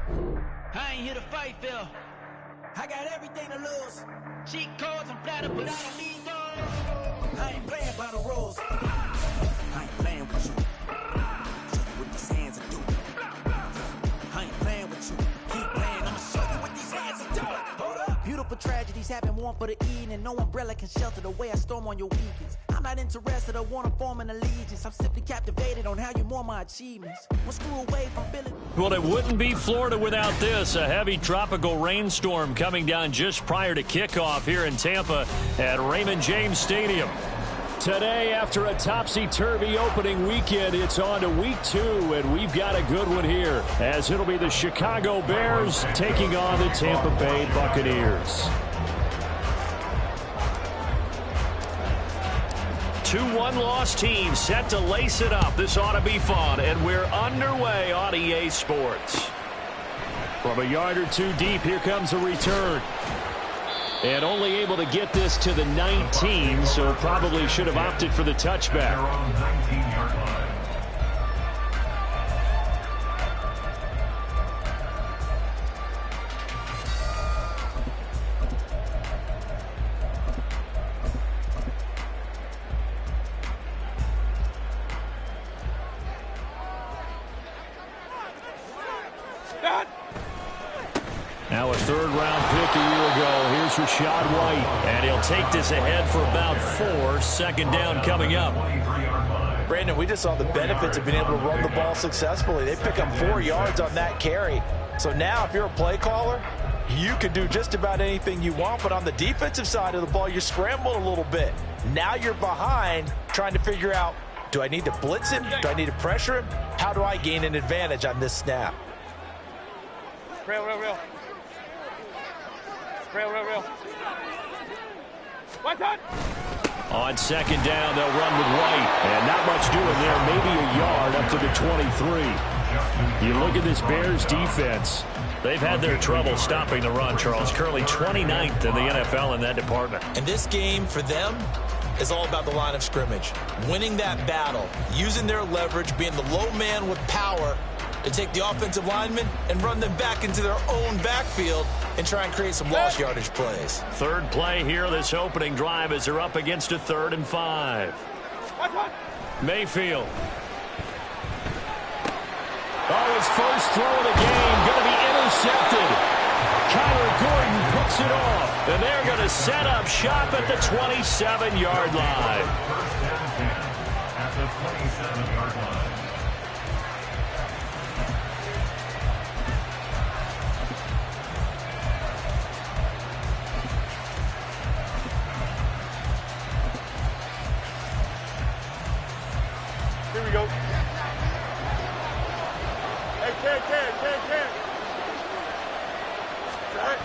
I ain't here to fight, Phil. I got everything to lose. Cheat codes and flatter, but I don't need those. I ain't playing by the rules. I ain't playing with you. Show you what these hands are doing. I ain't playing with you. Keep playing, I'ma show you what these hands are doing. Hold up. Beautiful tragedies happen, one for the evening. No umbrella can shelter the way I storm on your weekends. I'm not interested or wanna form an allegiance. I'm simply captivated on how you mourn my achievements. One screw away from feeling. Well, it wouldn't be Florida without this. A heavy tropical rainstorm coming down just prior to kickoff here in Tampa at Raymond James Stadium. Today, after a topsy-turvy opening weekend, it's on to week 2, and we've got a good one here, as it'll be the Chicago Bears taking on the Tampa Bay Buccaneers. 2 one-loss teams set to lace it up. This ought to be fun, and we're underway on EA Sports. From a yard or 2 deep, here comes a return. And only able to get this to the 19, so probably should have opted for the touchback. Now a 3rd-round pick a year ago. Here's Rashad White. And he'll take this ahead for about 4. Second down coming up. Brandon, we just saw the benefits of being able to run the ball successfully. They pick up 4 yards on that carry. So now if you're a play caller, you can do just about anything you want. But on the defensive side of the ball, you scramble a little bit. Now you're behind trying to figure out, do I need to blitz him? Do I need to pressure him? How do I gain an advantage on this snap? Real. What's on? On second down, they'll run with White. And not much doing there. Maybe a yard up to the 23. You look at this Bears defense. They've had their trouble stopping the run, Charles. Currently 29th in the NFL in that department. And this game, for them, is all about the line of scrimmage. Winning that battle, using their leverage, being the low man with power to take the offensive linemen and run them back into their own backfield and try and create some lost yardage plays. 3rd play here, this opening drive, as they're up against a 3rd and 5. Mayfield. Oh, his first throw of the game going to be intercepted. Kyler Gordon picks it off, and they're going to set up shop at the 27-yard line. At the 27-yard line. Here we go. Hey, Ken. Right.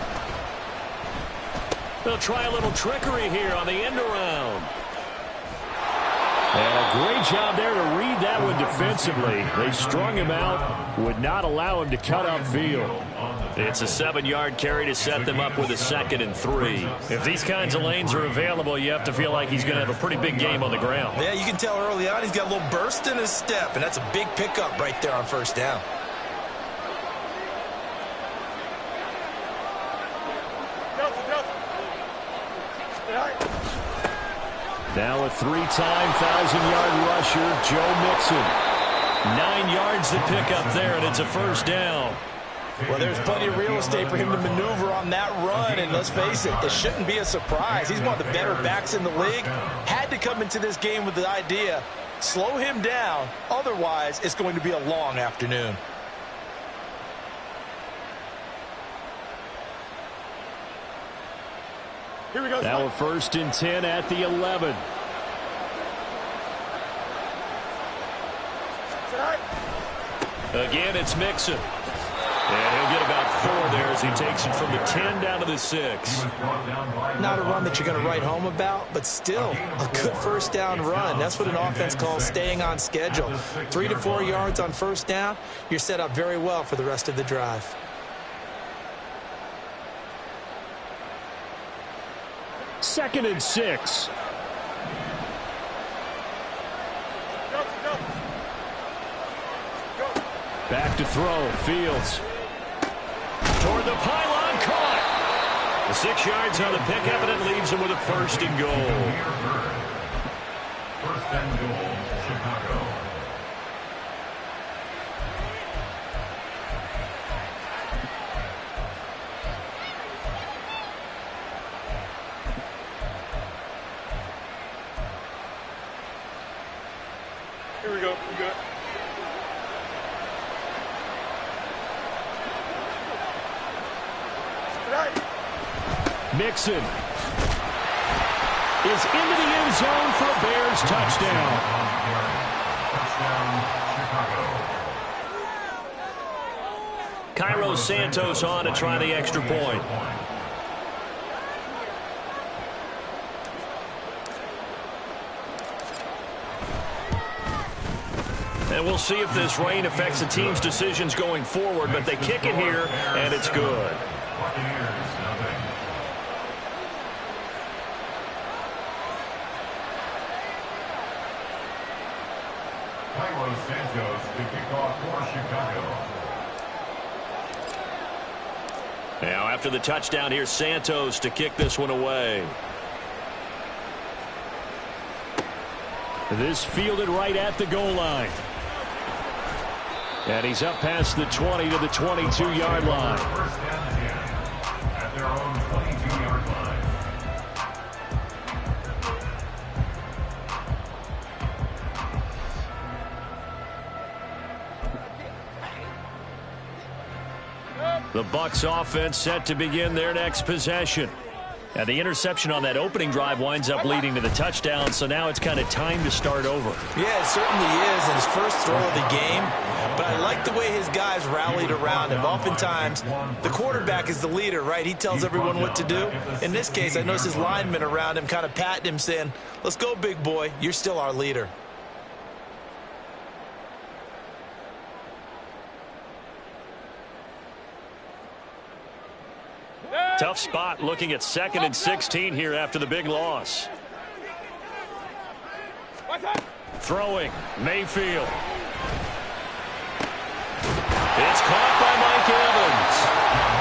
They'll try a little trickery here on the end around. And a great job there to read that one defensively. They strung him out, would not allow him to cut upfield. It's a 7-yard carry to set them up with a 2nd and 3. If these kinds of lanes are available, you have to feel like he's going to have a pretty big game on the ground. Yeah, you can tell early on he's got a little burst in his step, and that's a big pickup right there on 1st down. Now a 3-time 1,000-yard rusher, Joe Mixon. 9 yards to pick up there, and it's a 1st down. Well, there's plenty of real estate for him to maneuver on that run, and let's face it, it shouldn't be a surprise. He's one of the better backs in the league. Had to come into this game with the idea, slow him down, otherwise it's going to be a long afternoon. Here we go. Now a 1st and 10 at the 11. Again, it's Mixon. And he'll get about 4 there as he takes it from the 10 down to the 6. Not a run that you're going to write home about, but still a good 1st down run. That's what an offense calls staying on schedule. 3 to 4 yards on 1st down, you're set up very well for the rest of the drive. 2nd and 6. Back to throw. Fields. The pylon caught. The 6 yards on the pickup, and it leaves him with a 1st and goal. 1st and goal, Chicago. Here we go. We good. Mixon is into the end zone for a Bears touchdown. Touchdown, Chicago. Cairo Santos on to try the extra point. And we'll see if this rain affects the team's decisions going forward, but they kick it here, and it's good. Buccaneers, nothing. Cairo Santos to kick off for Chicago. Now, after the touchdown, here's Santos to kick this one away. This fielded right at the goal line. And he's up past the 20 to the 22-yard line. First down and 10 at their own 22-yard line. The Bucs offense set to begin their next possession. And the interception on that opening drive winds up leading to the touchdown, so now it's kind of time to start over. Yeah, it certainly is, in his first throw of the game. But I like the way his guys rallied around him. Oftentimes, the quarterback is the leader, right? He tells everyone what to do. In this case, I noticed his linemen around him kind of patting him, saying, "Let's go, big boy. You're still our leader." Tough spot looking at 2nd and 16 here after the big loss. Throwing, Mayfield. It's caught by Mike Evans.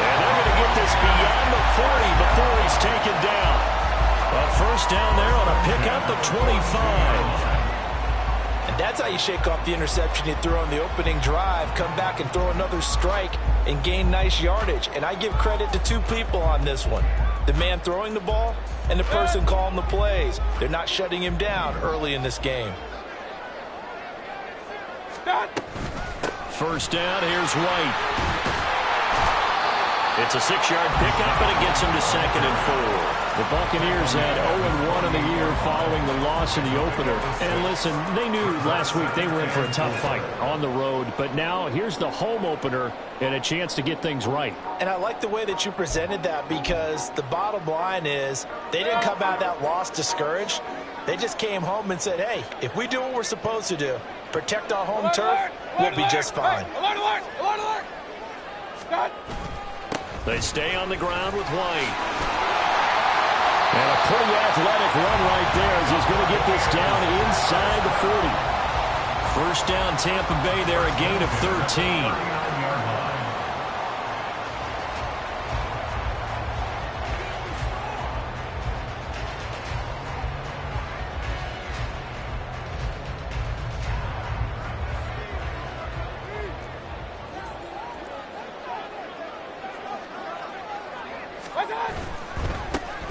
And they're going to get this beyond the 40 before he's taken down. A 1st down there on a pickup of 25. And that's how you shake off the interception you threw on the opening drive, come back and throw another strike and gain nice yardage. And I give credit to 2 people on this one. The man throwing the ball and the person calling the plays. They're not shutting him down early in this game. 1st down, here's White. It's a 6-yard pickup, and it gets him to 2nd and 4. The Buccaneers had 0-1 in the year following the loss in the opener. And listen, they knew last week they were in for a tough fight on the road. But now here's the home opener and a chance to get things right. And I like the way that you presented that, because the bottom line is they didn't come out of that loss discouraged. They just came home and said, hey, if we do what we're supposed to do, protect our home turf, we'll be just fine. Alert! They stay on the ground with White. And a pretty athletic run right there as he's going to get this down inside the 40. 1st down, Tampa Bay there, a gain of 13.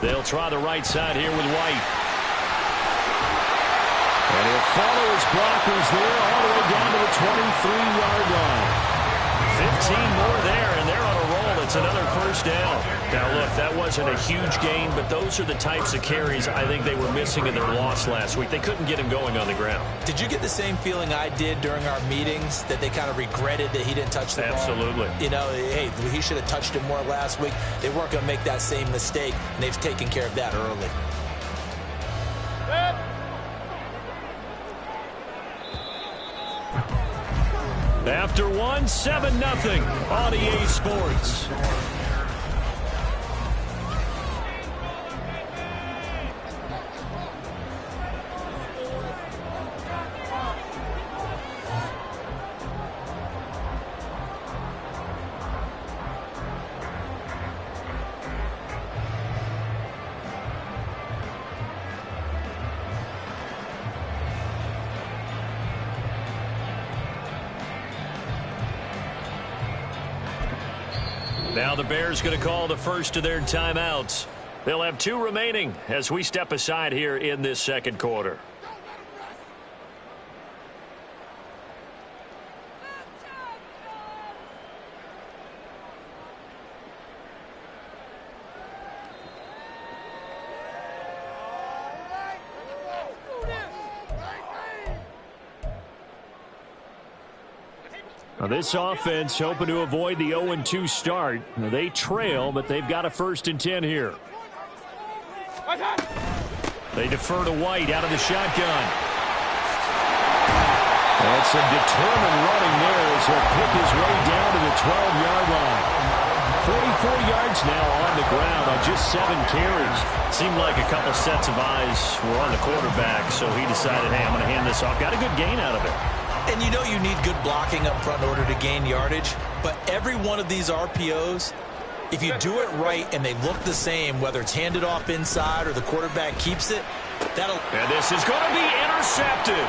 They'll try the right side here with White. And he'll follow his blockers there all the way down to the 23-yard line. 15 more there, and they're on a roll. It's another 1st down. Now, look, that wasn't a huge gain, but those are the types of carries I think they were missing in their loss last week. They couldn't get him going on the ground. Did you get the same feeling I did during our meetings, that they kind of regretted that he didn't touch the ball? Absolutely. You know, hey, he should have touched it more last week. They weren't going to make that same mistake, and they've taken care of that early. After one, 7-0 on EA Sports. Now the Bears going to call the first of their timeouts. They'll have 2 remaining as we step aside here in this second quarter. Now this offense hoping to avoid the 0-2 start. Now they trail, but they've got a 1st and 10 here. They defer to White out of the shotgun. And some determined running there as he'll pick his way down to the 12-yard line. 44 yards now on the ground on just 7 carries. Seemed like a couple sets of eyes were on the quarterback, so he decided, hey, I'm going to hand this off. Got a good gain out of it. And you know you need good blocking up front in order to gain yardage, but every one of these RPOs, if you do it right and they look the same, whether it's handed off inside or the quarterback keeps it, that'll... And this is going to be intercepted.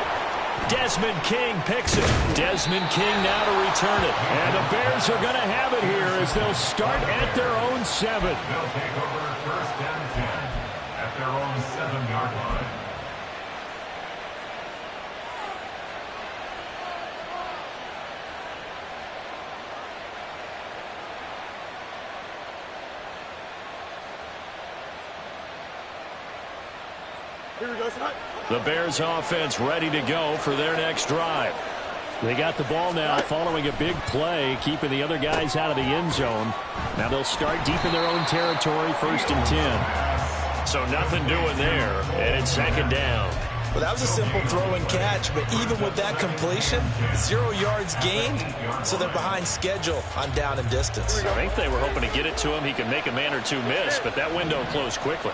Desmond King picks it. Desmond King now to return it. And the Bears are going to have it here as they'll start at their own 7. They'll take over 1st and 10 at their own 7-yard line. The Bears offense ready to go for their next drive. They got the ball now following a big play, keeping the other guys out of the end zone. Now they'll start deep in their own territory, 1st and 10. So nothing doing there, and it's 2nd down. Well, that was a simple throw and catch, but even with that completion, 0 yards gained, so they're behind schedule on down and distance. I think they were hoping to get it to him. He could make a man or 2 miss, but that window closed quickly.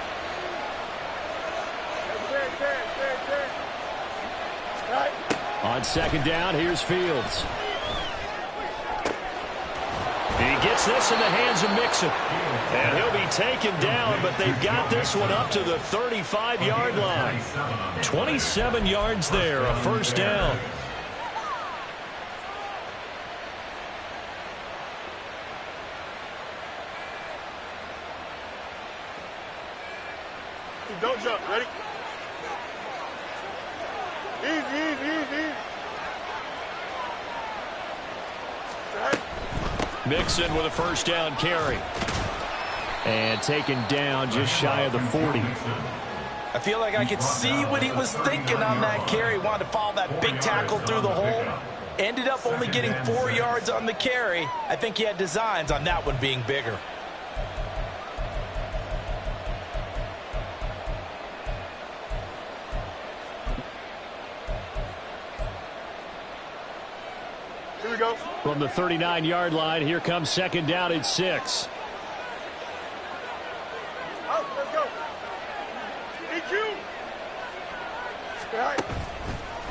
On 2nd down, here's Fields. He gets this in the hands of Mixon. And he'll be taken down, but they've got this one up to the 35-yard line. 27 yards there, a 1st down. Don't jump. Ready? Easy. Mixon with a 1st down carry. And taken down just shy of the 40. I feel like I could see what he was thinking on that carry. Wanted to follow that big tackle through the hole. Ended up only getting 4 yards on the carry. I think he had designs on that one being bigger. Here we go. From the 39-yard line, here comes 2nd down at 6. Out, let's go. EQ. Right.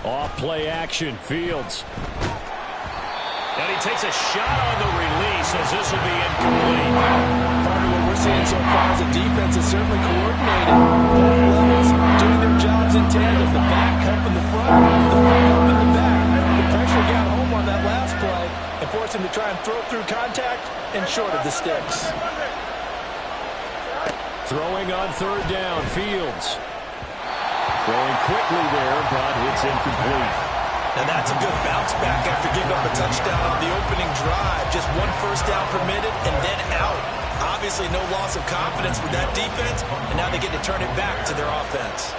Off play action, Fields. And he takes a shot on the release as this will be incomplete. Part of what we're seeing so far is the defense is certainly coordinated. Both levels doing their jobs in tandem. The back helping the front, the front helping the back. The pressure got home on that last play and forced him to try and throw through contact and short of the sticks. Throwing on 3rd down, Fields. Throwing quickly there, but it's incomplete. And that's a good bounce back after giving up a touchdown on the opening drive. Just 1 1st down permitted and then out. Obviously no loss of confidence with that defense, and now they get to turn it back to their offense.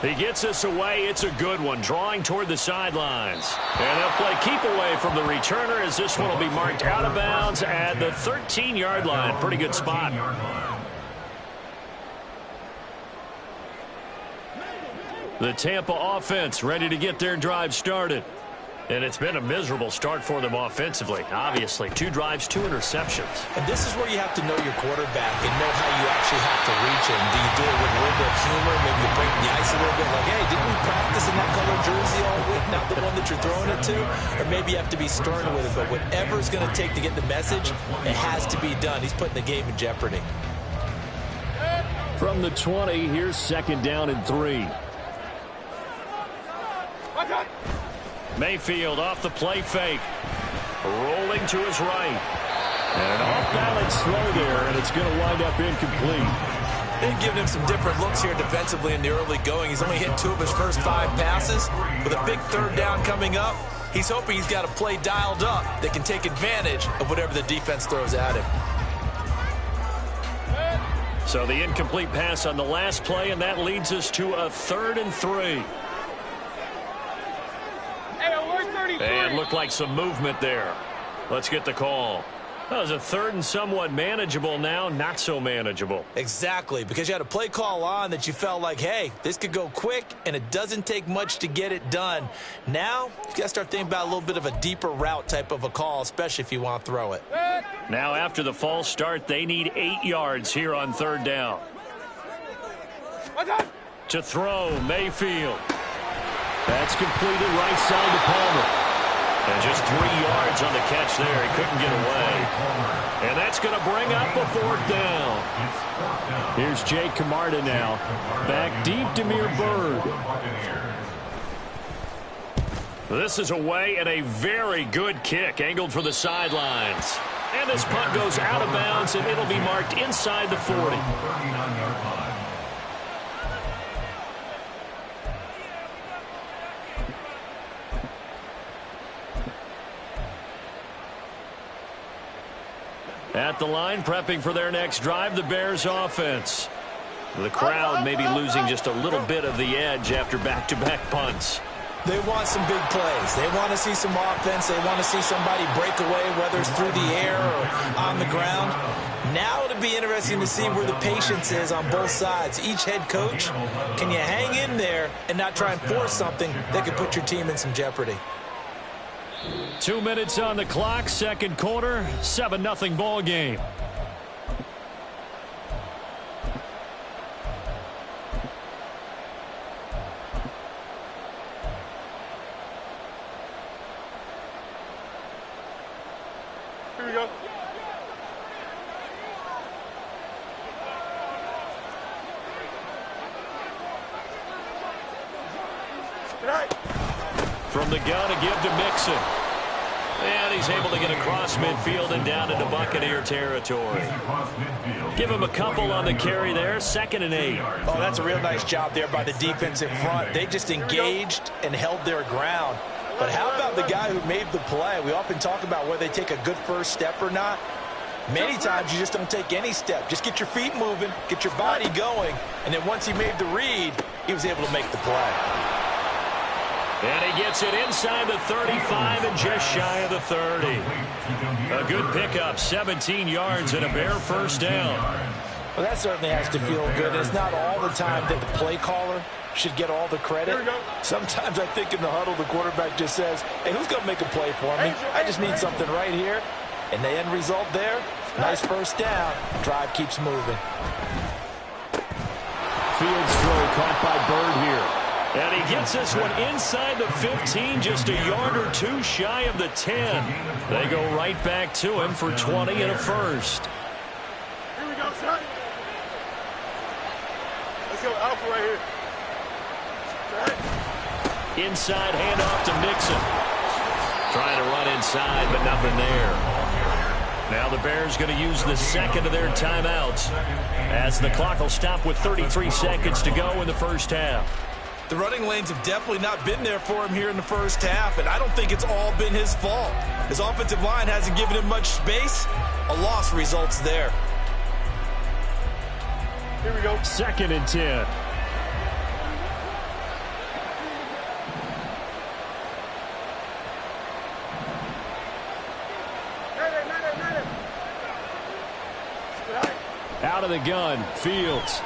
He gets us away. It's a good one, drawing toward the sidelines. And they'll play keep away from the returner as this one will be marked out of bounds at the 13-yard line. Pretty good spot. The Tampa offense ready to get their drive started. And it's been a miserable start for them offensively. Obviously, 2 drives, 2 interceptions. And this is where you have to know your quarterback and know how you actually have to reach him. Do you do it with a little bit of humor, maybe you break the ice a little bit, like, hey, didn't we practice in that color jersey all week, not the one that you're throwing it to? Or maybe you have to be stern with it, but whatever it's going to take to get the message, it has to be done. He's putting the game in jeopardy. From the 20, here's 2nd down and 3. Mayfield off the play fake. Rolling to his right. And an off-balance throw there, and it's going to wind up incomplete. They've given him some different looks here defensively in the early going. He's only hit 2 of his first 5 passes. With a big 3rd down coming up, he's hoping he's got a play dialed up that can take advantage of whatever the defense throws at him. So the incomplete pass on the last play, and that leads us to a 3rd and 3. And looked like some movement there. Let's get the call. That was a 3rd and somewhat manageable, now not so manageable. Exactly, because you had a play call on that you felt like, hey, this could go quick, and it doesn't take much to get it done. Now, you got to start thinking about a little bit of a deeper route type of a call, especially if you want to throw it. Now, after the false start, they need 8 yards here on 3rd down. To throw, Mayfield. That's completed right side to Palmer. And just 3 yards on the catch there. He couldn't get away. And that's going to bring up a 4th down. Here's Jake Camarda now. Back deep to Mir Bird. This is away and a very good kick angled for the sidelines. And this punt goes out of bounds, and it'll be marked inside the 40. At the line, prepping for their next drive, the Bears offense. The crowd may be losing just a little bit of the edge after back-to-back punts. They want some big plays. They want to see some offense. They want to see somebody break away, whether it's through the air or on the ground. Now it'll be interesting to see where the patience is on both sides. Each head coach, can you hang in there and not try and force something that could put your team in some jeopardy? 2 minutes on the clock, 2nd quarter, 7-0 ball game. Here we go. From the gun, a give to Mixon. And he's able to get across midfield and down into Buccaneer territory. Give him a couple on the carry there, 2nd and 8. Oh, that's a real nice job there by the defense in front. They just engaged and held their ground. But how about the guy who made the play? We often talk about whether they take a good first step or not. Many times you just don't take any step. Just get your feet moving, get your body going, and then once he made the read, he was able to make the play. And he gets it inside the 35 and just shy of the 30. A good pickup, 17 yards and a Bear 1st down. Well, that certainly has to feel good. It's not all the time that the play caller should get all the credit. Sometimes I think in the huddle, the quarterback just says, hey, who's going to make a play for me? I just need something right here. And the end result there, nice 1st down. Drive keeps moving. Fields throw caught by Bird here. And he gets this one inside the 15, just a yard or 2 shy of the 10. They go right back to him for 20 and a 1st. Here we go, son. Let's go, Alpha right here. Right. Inside handoff to Mixon. Trying to run inside, but nothing there. Now the Bears going to use the 2nd of their timeouts as the clock will stop with 33 seconds to go in the 1st half. The running lanes have definitely not been there for him here in the 1st half, and I don't think it's all been his fault. His offensive line hasn't given him much space. A loss results there. Here we go. 2nd and 10. Out of the gun, Fields.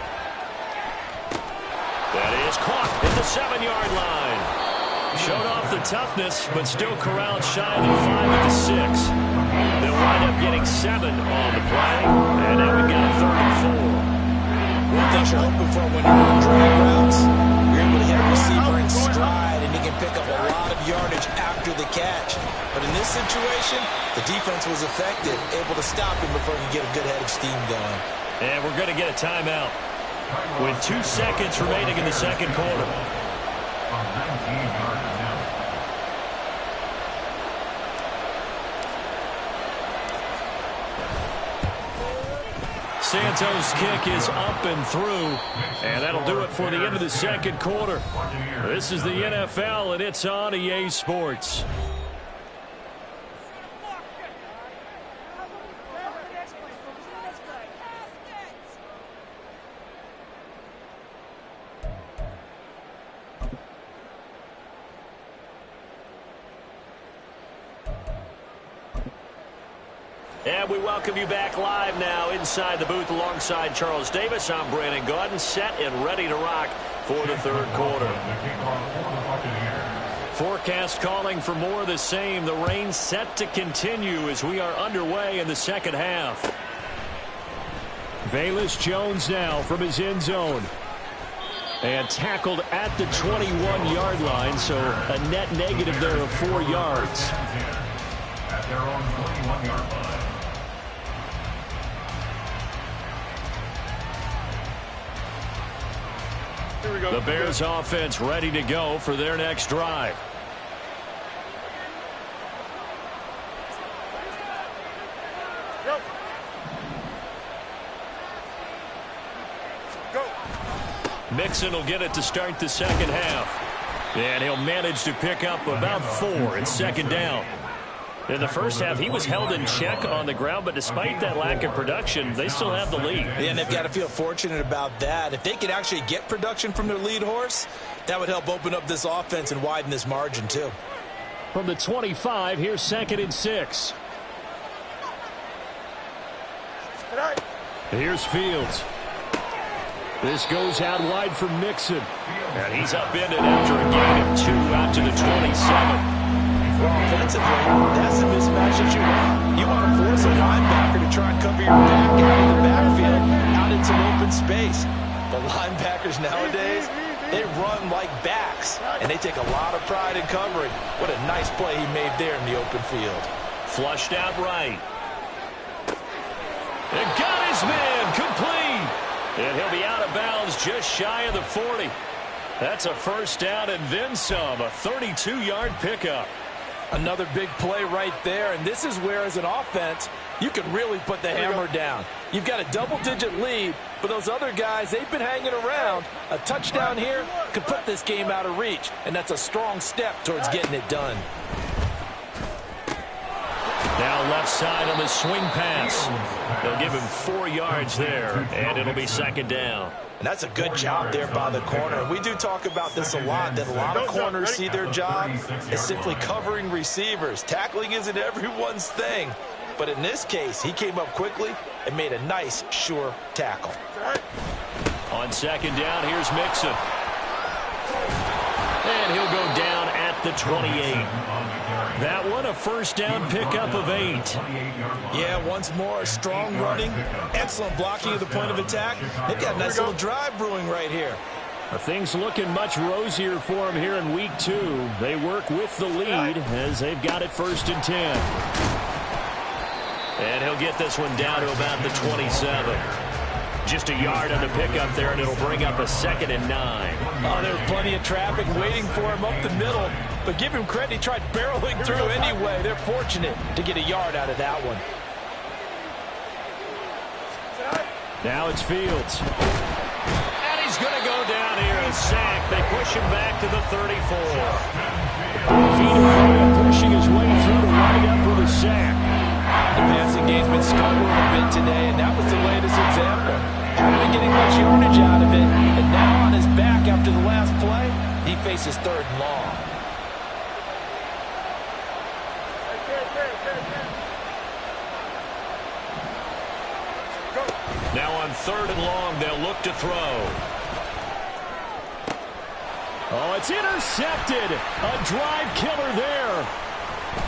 That is caught at the 7-yard line. Showed off the toughness, but still corralled shy of the 5 at the 6. They'll wind up getting 7 on the play, and now we've got a 3rd and 4. One thing you're hoping for when you're on drag routes, you're able to hit a receiver in stride, and he can pick up a lot of yardage after the catch. But in this situation, the defense was effective, able to stop him before he could get a good head of steam going. And we're going to get a timeout. with 2 seconds remaining in the second quarter. From 19-yard penalty. Santos' kick is up and through, and that'll do it for the end of the second quarter. This is the NFL, and it's on EA Sports. And we welcome you back live now inside the booth alongside Charles Davis. I'm Brandon Gaudin, set and ready to rock for the third quarter. Forecast calling for more of the same. The rain set to continue as we are underway in the second half. Velus Jones now from his end zone. And tackled at the 21-yard line, so a net negative there of 4 yards. At their own 21-yard line. The Bears offense ready to go for their next drive. Go. Mixon will get it to start the second half. And he'll manage to pick up about 4. It's second down. In the first half, he was held in check on the ground, but despite that lack of production, they still have the lead. And they've got to feel fortunate about that. If they could actually get production from their lead horse, that would help open up this offense and widen this margin, too. From the 25, here's 2nd and 6. Here's Fields. This goes out wide for Mixon. And he's upended after a gain of 2 out to the 27. Well, offensively, that's the mismatch that you want. You want to force a linebacker to try and cover your back out of the backfield, out in some open space. The linebackers nowadays, they run like backs, and they take a lot of pride in covering. What a nice play he made there in the open field. Flushed out right. And got his man complete. And he'll be out of bounds just shy of the 40. That's a first down and then some, a 32-yard pickup. Another big play right there, and this is where, as an offense, you can really put the hammer down. You've got a double-digit lead, but those other guys, they've been hanging around. A touchdown here could put this game out of reach, and that's a strong step towards getting it done. Now left side on the swing pass. They'll give him 4 yards there, and it'll be second down. And that's a good job there by the corner. We do talk about this a lot, that a lot of corners see their job as simply covering receivers. Tackling isn't everyone's thing. But in this case, he came up quickly and made a nice, sure tackle. On second down, here's Mixon. And he'll go down at the 28. That one, a first down pickup of 8. Yeah, once more, strong running, excellent blocking at the point of attack. They've got a nice little drive brewing right here. Things looking much rosier for him here in week 2. They work with the lead as they've got it 1st and 10. And he'll get this one down to about the 27. Just a yard on the pickup there, and it'll bring up a 2nd and 9. Oh, there's plenty of traffic waiting for him up the middle. But give him credit, he tried barreling through anyway. They're fortunate to get a yard out of that one. Now it's Fields. And he's going to go down here, a sack. They push him back to the 34. Vita pushing his way through to wind up with a sack. The passing game's been struggling a bit today, and that was the latest example. Haven't been getting much yardage out of it, and now on his back after the last play, he faces 3rd and long. Now on 3rd and long, they'll look to throw. Oh, it's intercepted. A drive killer there.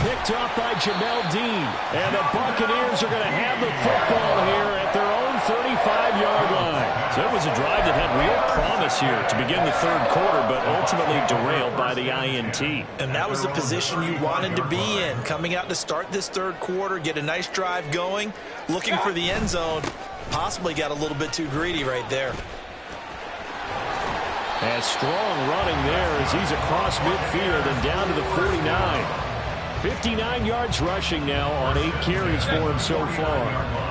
Picked up by Jamel Dean. And the Buccaneers are going to have the football here at their own 35-yard line. So it was a drive that had real promise here to begin the 3rd quarter, but ultimately derailed by the INT. And that was the position you wanted to be in. Coming out to start this 3rd quarter, get a nice drive going, looking for the end zone. Possibly got a little bit too greedy right there. And strong running there as he's across midfield and down to the 49. 59 yards rushing now on 8 carries for him so far.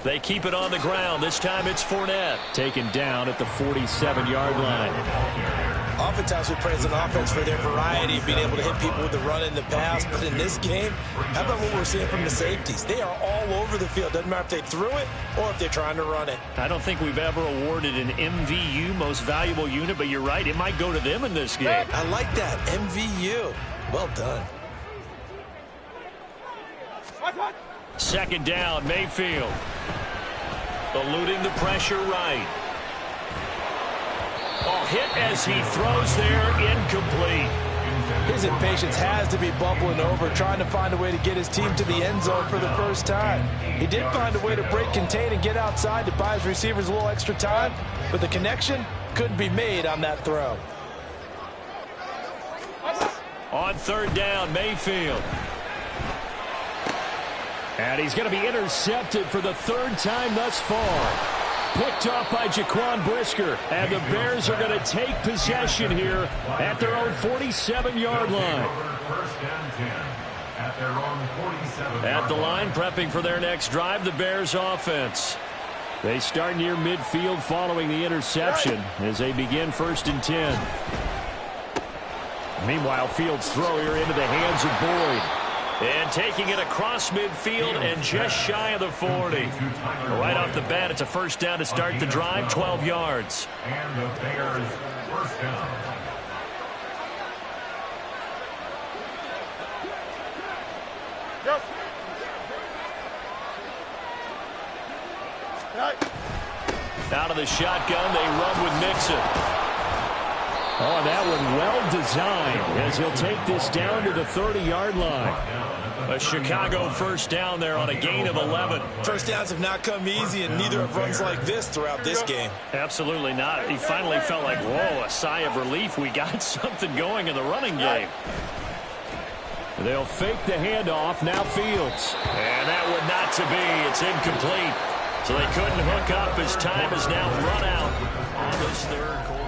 They keep it on the ground. This time it's Fournette. Taken down at the 47-yard line. Oftentimes we praise an offense for their variety, being able to hit people with the run and the pass. But in this game, how about what we're seeing from the safeties? They are all over the field. Doesn't matter if they threw it or if they're trying to run it. I don't think we've ever awarded an MVU, most valuable unit, but you're right. It might go to them in this game. I like that. MVU. Well done. Second down, Mayfield. Eluding the pressure right. Oh, hit as he throws there, incomplete. His impatience has to be bubbling over, trying to find a way to get his team to the end zone for the first time. He did find a way to break contain and get outside to buy his receivers a little extra time, but the connection couldn't be made on that throw. On third down, Mayfield. And he's going to be intercepted for the third time thus far. Picked off by Jaquan Brisker. And the Bears are going to take possession here at their own 47-yard line. At the line, prepping for their next drive, the Bears offense. They start near midfield following the interception as they begin 1st and 10. Meanwhile, Fields' throw here into the hands of Boyd. And taking it across midfield and just shy of the 40. Right off the bat, it's a first down to start the drive, 12 yards. And the Bears first down. Out of the shotgun, they run with Mixon. Oh, and that one well designed as he'll take this down to the 30-yard line. A Chicago first down there on a gain of 11. First downs have not come easy, and neither have runs like this throughout this game. Absolutely not. He finally felt like, whoa, a sigh of relief. We got something going in the running game. They'll fake the handoff. Now Fields. And that would not to be. It's incomplete. So they couldn't hook up as time is now run out on this third quarter.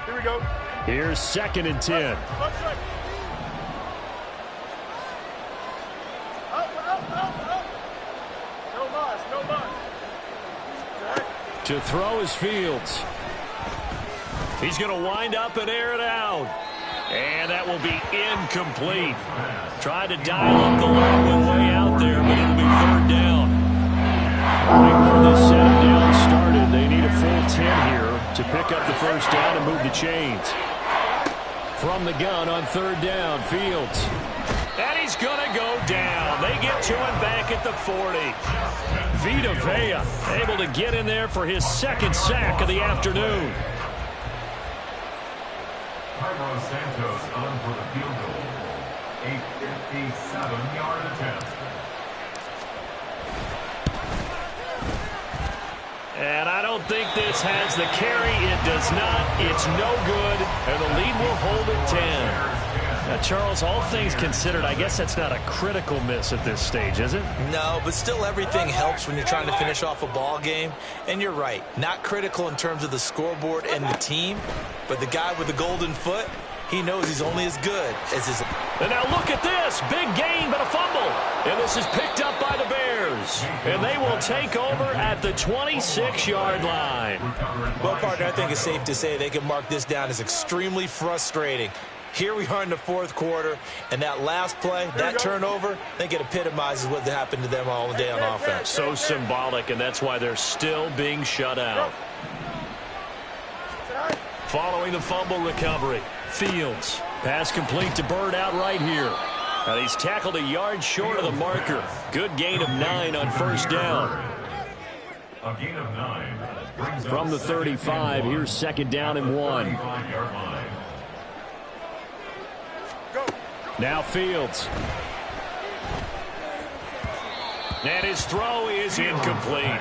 Here we go. Here's 2nd and 10. No bus. To throw is Fields. He's going to wind up and air it out. And that will be incomplete. Tried to dial up the line one way out there, but it'll be third down. Right where this set down started, they need a full 10 here to pick up the first down and move the chains. From the gun on third down, Fields. And he's going to go down. They get to him back at the 40. Vita Vea able to get in there for his 2nd sack of the afternoon. Carlos Santos on for the field goal. A 57-yard attempt. And I don't think this has the carry. It does not. It's no good. And the lead will hold at 10. Now, Charles, all things considered, I guess that's not a critical miss at this stage, is it? No, but still everything helps when you're trying to finish off a ball game. And you're right, not critical in terms of the scoreboard and the team, but the guy with the golden foot, he knows he's only as good as his... And now look at this. Big gain, but a fumble. And this is picked up by the Bears. And they will take over at the 26-yard line. Well, partner, I think it's safe to say they can mark this down as extremely frustrating. Here we are in the 4th quarter, and that last play, that turnover, I think it epitomizes what happened to them all day on offense. So symbolic, and that's why they're still being shut out. Following the fumble recovery, Fields. Pass complete to Bird out right here. And he's tackled a yard short of the marker. Good gain of 9 on first down. A gain of 9. From the 35, here's 2nd down and 1. Now Fields. And his throw is incomplete.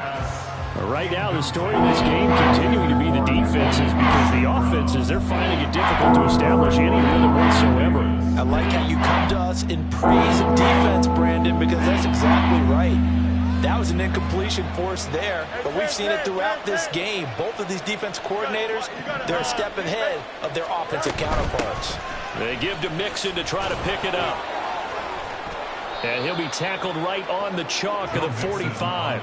Right now, the story of this game continuing to be the defenses, because the offenses, they're finding it difficult to establish any rhythm whatsoever. because that's exactly right. That was an incompletion forced there, but we've seen it throughout this game. Both of these defense coordinators, they're a step ahead of their offensive counterparts. They give to Mixon to try to pick it up. And he'll be tackled right on the chalk of the 45.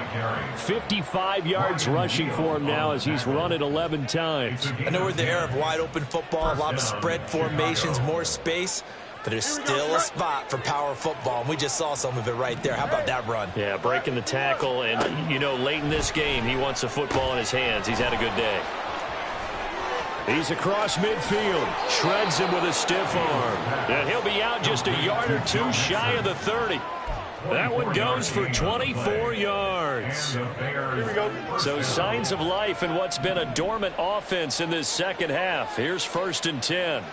55 yards rushing for him now as he's run it 11 times. I know we're in the era of wide-open football, a lot of spread formations, more space, but there's still a spot for power football, and we just saw some of it right there. How about that run? Yeah, breaking the tackle, and, you know, late in this game, he wants the football in his hands. He's had a good day. He's across midfield, shreds him with a stiff arm. And he'll be out just a yard or two shy of the 30. That one goes for 24 yards. So signs of life in what's been a dormant offense in this second half. Here's 1st and 10.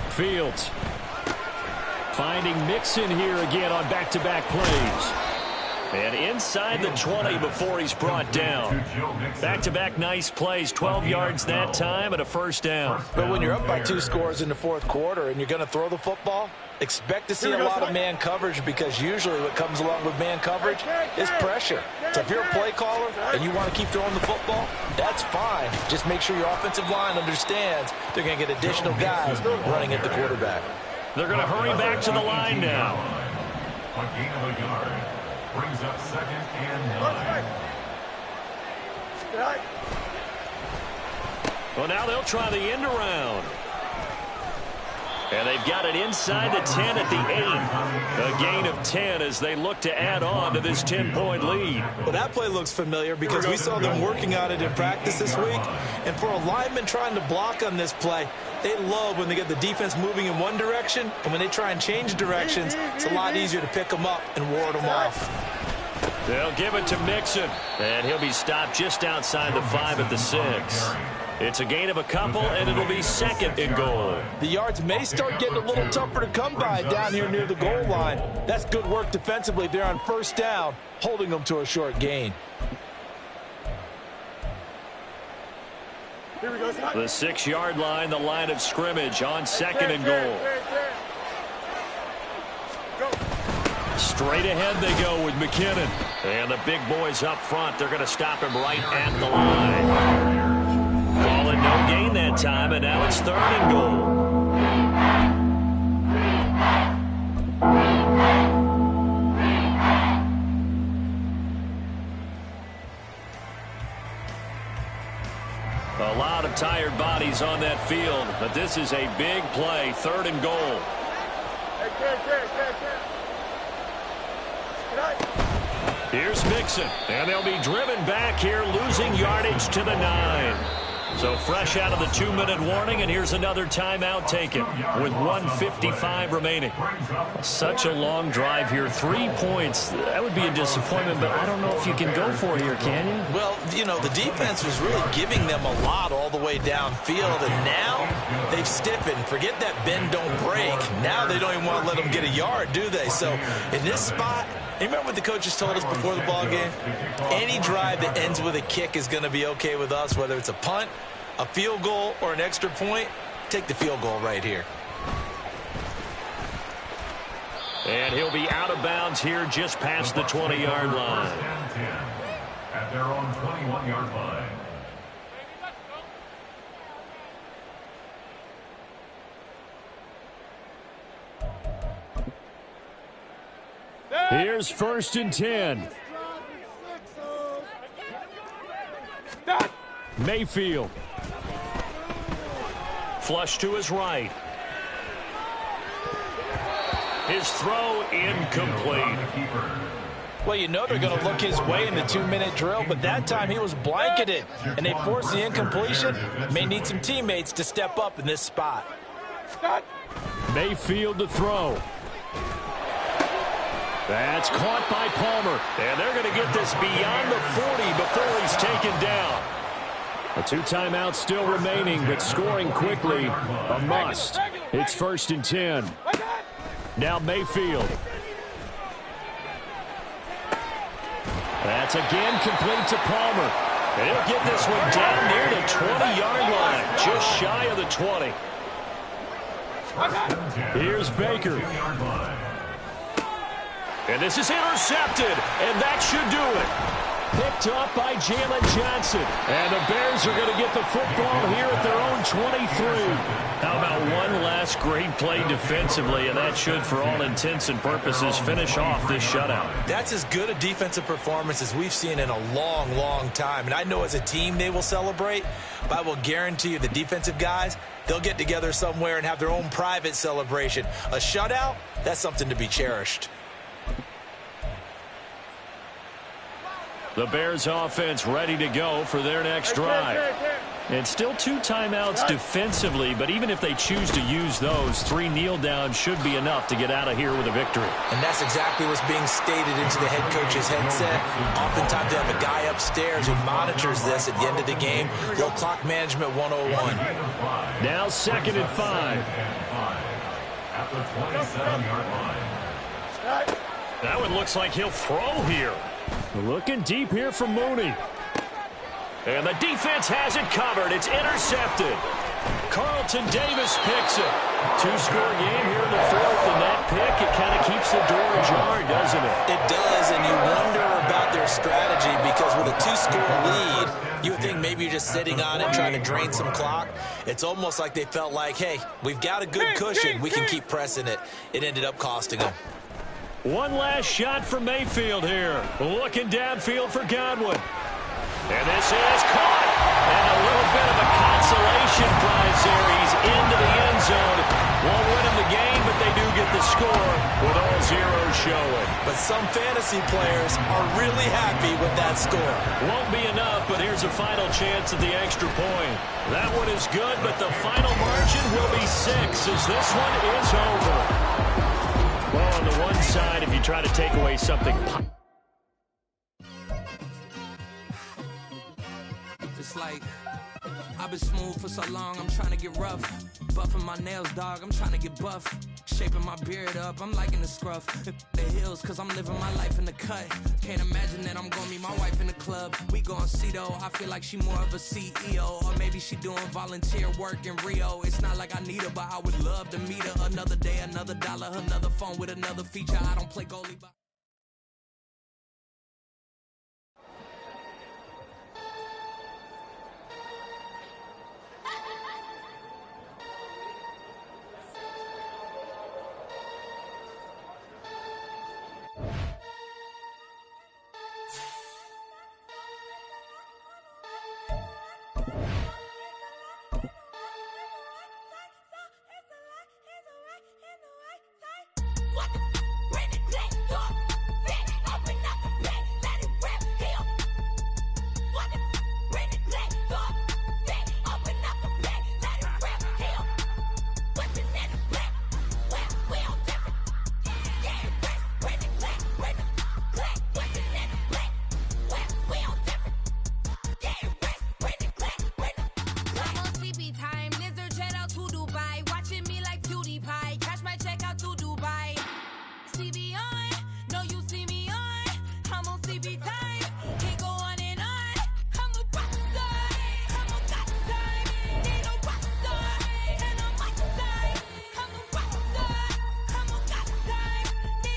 Fields finding Mixon here again on back-to-back plays. And inside the 20 before he's brought down. Back-to-back nice plays, 12 yards that time and a first down. But when you're up by 2 scores in the 4th quarter and you're going to throw the football, expect to see a lot of man coverage, because usually what comes along with man coverage is pressure. So if you're a play caller and you want to keep throwing the football, that's fine. Just make sure your offensive line understands they're going to get additional guys running at the quarterback. They're going to hurry back to the line now. A gain of a yard. Brings up 2nd and 9. Well, now they'll try the end around. And they've got it inside the 10 at the 8. A gain of 10 as they look to add on to this 10-point lead. Well, that play looks familiar because we saw them working on it in practice this week. And for a lineman trying to block on this play, they love when they get the defense moving in one direction, and when they try and change directions, it's a lot easier to pick them up and ward them off. They'll give it to Mixon, and he'll be stopped just outside the 5 at the 6. It's a gain of a couple, and it'll be 2nd and goal. The yards may start getting a little tougher to come by down here near the goal line. That's good work defensively there on 1st down, holding them to a short gain. Here we go. The 6-yard line, the line of scrimmage on 2nd and goal. Straight ahead they go with McKinnon. And the big boys up front, they're going to stop him right at the line. Call it no gain that time, and now it's 3rd and goal. A lot of tired bodies on that field, but this is a big play, 3rd and goal. Here's Mixon, and they'll be driven back here, losing yardage to the 9. So fresh out of the 2-minute warning, and here's another timeout taken with 1:55 remaining. Such a long drive here. 3 points. That would be a disappointment, but I don't know if you can go for it here, can you? Well, you know, the defense was really giving them a lot all the way downfield, and now they've stiffened. Forget that bend, don't break. Now they don't even want to let them get a yard, do they? So in this spot, you remember what the coaches told us before the ball game? Any drive that ends with a kick is going to be okay with us, whether it's a punt, a field goal, or an extra point. Take the field goal right here. And he'll be out of bounds here just past the 20-yard line. At their own 21-yard line. Here's 1st and 10. Mayfield. Flush to his right. His throw incomplete. Well, you know they're going to look his way in the 2-minute drill, but that time he was blanketed, and they forced the incompletion. May need some teammates to step up in this spot. Mayfield to throw. That's caught by Palmer. And they're going to get this beyond the 40 before he's taken down. A 2 timeouts still remaining, but scoring quickly a must. It's 1st and 10. Now Mayfield. That's again complete to Palmer. And he'll get this one down near the 20-yard line, just shy of the 20. Here's Baker. And this is intercepted, and that should do it. Picked up by Jalen Johnson. And the Bears are going to get the football here at their own 23. How about one last great play defensively, and that should, for all intents and purposes, finish off this shutout. That's as good a defensive performance as we've seen in a long, long time. And I know as a team they will celebrate, but I will guarantee you the defensive guys, they'll get together somewhere and have their own private celebration. A shutout, that's something to be cherished. The Bears offense ready to go for their next drive. It's still 2 timeouts defensively, but even if they choose to use those, 3 kneel downs should be enough to get out of here with a victory. And that's exactly what's being stated into the head coach's headset. Oftentimes they have a guy upstairs who monitors this at the end of the game. Little clock management 101. Now 2nd and 5. At the 27-yard line. That one looks like he'll throw here. Looking deep here for Mooney. And the defense has it covered. It's intercepted. Carlton Davis picks it. 2-score game here in the 4th, and that pick, it kind of keeps the door ajar, doesn't it? It does, and you wonder about their strategy because with a 2-score lead, you would think maybe you're just sitting on it trying to drain some clock. It's almost like they felt like, hey, we've got a good cushion. We can keep pressing it. It ended up costing them. One last shot for Mayfield here. Looking downfield for Godwin. And this is caught. And a little bit of a consolation prize there. He's into the end zone. Won't win him the game, but they do get the score with all zeros showing. But some fantasy players are really happy with that score. Won't be enough, but here's a final chance at the extra point. That one is good, but the final margin will be 6 as this one is over. Well, on the one side, if you try to take away something. It's like, I've been smooth for so long, I'm trying to get rough. Buffing my nails, dog, I'm trying to get buff. Shaping my beard up, I'm liking the scruff. The hills, cause I'm living my life in the cut. Can't imagine that I'm gonna meet my wife in the club. We gon' see though, I feel like she more of a CEO. Or maybe she doing volunteer work in Rio. It's not like I need her, but I would love to meet her. Another day, another dollar, another phone with another feature. I don't play goalie.